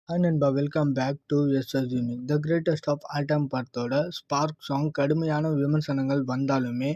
Hi நண்பா, welcome back to SS unique. The greatest of all time படத்தோட spark song கடுமையான விமர்சனங்கள் வந்தாலுமே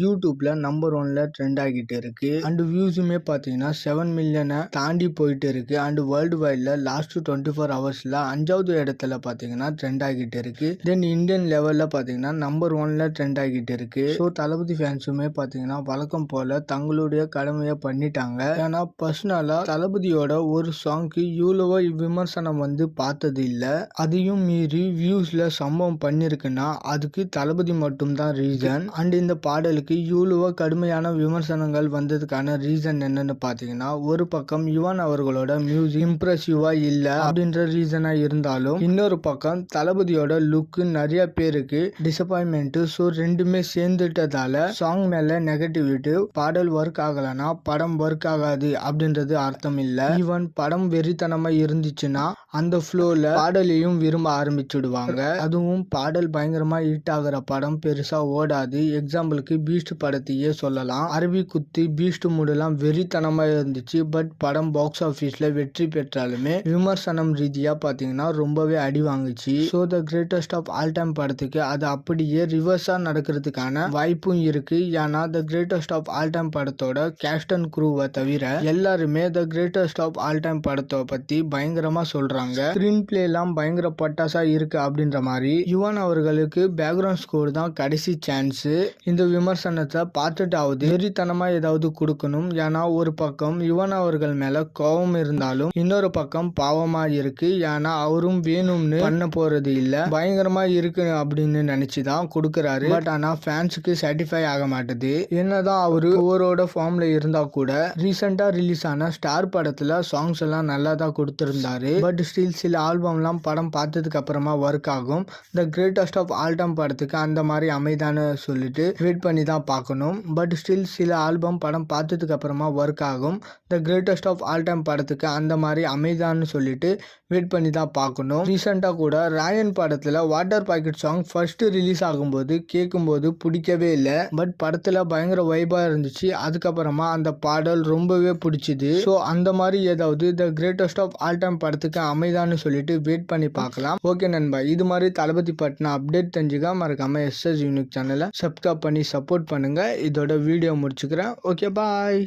யூடியூப்ல நம்பர் 1ல ட்ரெண்ட் ஆகிட்டு இருக்கு. அண்ட் வியூஸுமே பார்த்தீங்கன்னா 7 மில்லியனை தாண்டி போயிட்டு இருக்கு. அண்ட் வேர்ல்டு வைட்ல லாஸ்ட் 24 ஹவர்ஸ்ல 5வது இடத்துல பார்த்தீங்கன்னா ட்ரெண்ட் ஆகிட்டு இருக்கு. தென் இந்தியன் லெவல்ல பார்த்தீங்கன்னா நம்பர் 1ல ட்ரெண்ட் ஆகிட்டு இருக்கு. ஸோ தளபதி ஃபேன்ஸுமே பார்த்தீங்கன்னா வழக்கம் போல தங்களுடைய கடமையை பண்ணிட்டாங்க. ஏன்னா பர்சனலா தளபதியோட ஒரு சாங்க்கு இவ்வளவோ விமர்சனம் பார்த்தது இல்ல. அதையும் மீறி வியூஸ்ல சம்பவம் பண்ணிருக்குன்னா அதுக்கு தளபதி மட்டும் தான் ரீசன். அண்ட் இந்த பாடலுக்கு இவ்வளவோ கடுமையான விமர்சனங்கள் வந்ததுக்கான ரீசன் என்னன்னு பாத்தீங்கன்னா, ஒரு பக்கம் யுவன் அவர்களோட மியூசிக் இம்ப்ரெசிவா இல்ல அப்படின்ற ரீசனா இருந்தாலும், இன்னொரு பக்கம் தளபதியோட லுக் நிறைய பேருக்கு டிசப்பாயின்மெண்ட். ஸோ ரெண்டுமே சேர்ந்துட்டதால சாங் மேல நெகட்டிவிட்டி. பாடல் ஒர்க் ஆகலனா படம் ஒர்க் ஆகாது அப்படின்றது அர்த்தம் இல்ல. ஈவன் படம் வெறித்தனமா இருந்துச்சுன்னா அந்த ஃப்ளோல பாடலையும் விரும்ப ஆரம்பிச்சுடுவாங்க. அதுவும் பாடல் பயங்கரமா ஹிட் ஆகிற படம் பெருசா ஓடாது. எக்ஸாம்பிளுக்கு பீஸ்ட் படத்தையே சொல்லலாம். அரபி குத்து பீஸ்ட் மூடெல்லாம் வெறித்தனமா இருந்துச்சு. பட் படம் பாக்ஸ் ஆபீஸ்ல வெற்றி பெற்றாலுமே விமர்சனம் ரீதியா பாத்தீங்கன்னா ரொம்பவே அடி வாங்குச்சு. So the greatest of all time படத்துக்கு அது அப்படியே ரிவர்ஸா நடக்கிறதுக்கான வாய்ப்பும் இருக்கு. ஏன்னா the greatest of all time படத்தோட கேஸ்ட் அண்ட் க்ரூவை தவிர எல்லாருமே the greatest of all time படத்தை பத்தி பயங்கரமா சொல்றாங்க. ஸ்கிரீன் பிளே எல்லாம் பயங்கர பட்டாசா இருக்கு அப்படின்ற மாதிரி யுவன் அவர்களுக்கு பேக்ரவுண்ட் ஸ்கோர் தான் கடைசி சான்ஸ். இந்த விமர்சனத்தை பார்த்துட்டாவது வெறித்தனமா ஏதாவது கொடுக்கணும். ஏன்னா ஒரு பக்கம் யுவன் அவர்கள் மேல கோபம் இருந்தாலும் இன்னொரு பக்கம் பாவமா இருக்கு. ஏன்னா அவரும் வேணும்னு பண்ண போறது இல்ல, பயங்கரமா இருக்கு அப்படின்னு நினைச்சுதான் கொடுக்கறாரு. பட் ஆனா ஃபேன்ஸுக்கு சாட்டிஸ்ஃபை ஆக மாட்டேது. என்னதான் அவரு ஓவரோட ஃபார்ம்ல இருந்தா கூட ரீசெண்டா ரிலீஸ் ஆன ஸ்டார் படத்துல சாங்ஸ் எல்லாம் நல்லா தான் கொடுத்திருந்தாரு. பட் ஸ்டில் சில ஆல்பம்லாம் படம் பார்த்ததுக்கு அப்புறமா ஒர்க் ஆகும். The greatest of all time படத்துக்கு அந்த மாதிரி அமைதான்னு சொல்லிட்டு வெயிட் பண்ணி தான் பார்க்கணும். பட் ஸ்டில் சில ஆல்பம் படம் பார்த்ததுக்கு அப்புறமா ஒர்க் ஆகும். The greatest of all time படத்துக்கு அந்த மாதிரி அமைதான்னு சொல்லிட்டு வெயிட் பண்ணி தான் பார்க்கணும். ரீசெண்டாக கூட ராயன் படத்தில் water packet song first release ஆகும்போது கேட்கும்போது பிடிக்கவே இல்லை. பட் படத்தில் பயங்கர வைபாக இருந்துச்சு. அதுக்கப்புறமா அந்த பாடல் ரொம்பவே பிடிச்சிது. ஸோ அந்த மாதிரி ஏதாவது the greatest of all time படத்துக்கு அமைதான்னு சொல்லிட்டு வெயிட் பண்ணி பார்க்கலாம். ஓகே நண்பா, இது மாதிரி தளபதி பட்டின அப்டேட் தெரிஞ்சுக்க மறக்காம எஸ்எஸ் யூனிக் சேனலை சப்ஸ்கிரைப் பண்ணி சப்போர்ட் பண்ணுங்க. இதோட வீடியோ முடிச்சுக்கிறேன். ஓகே, பாய்.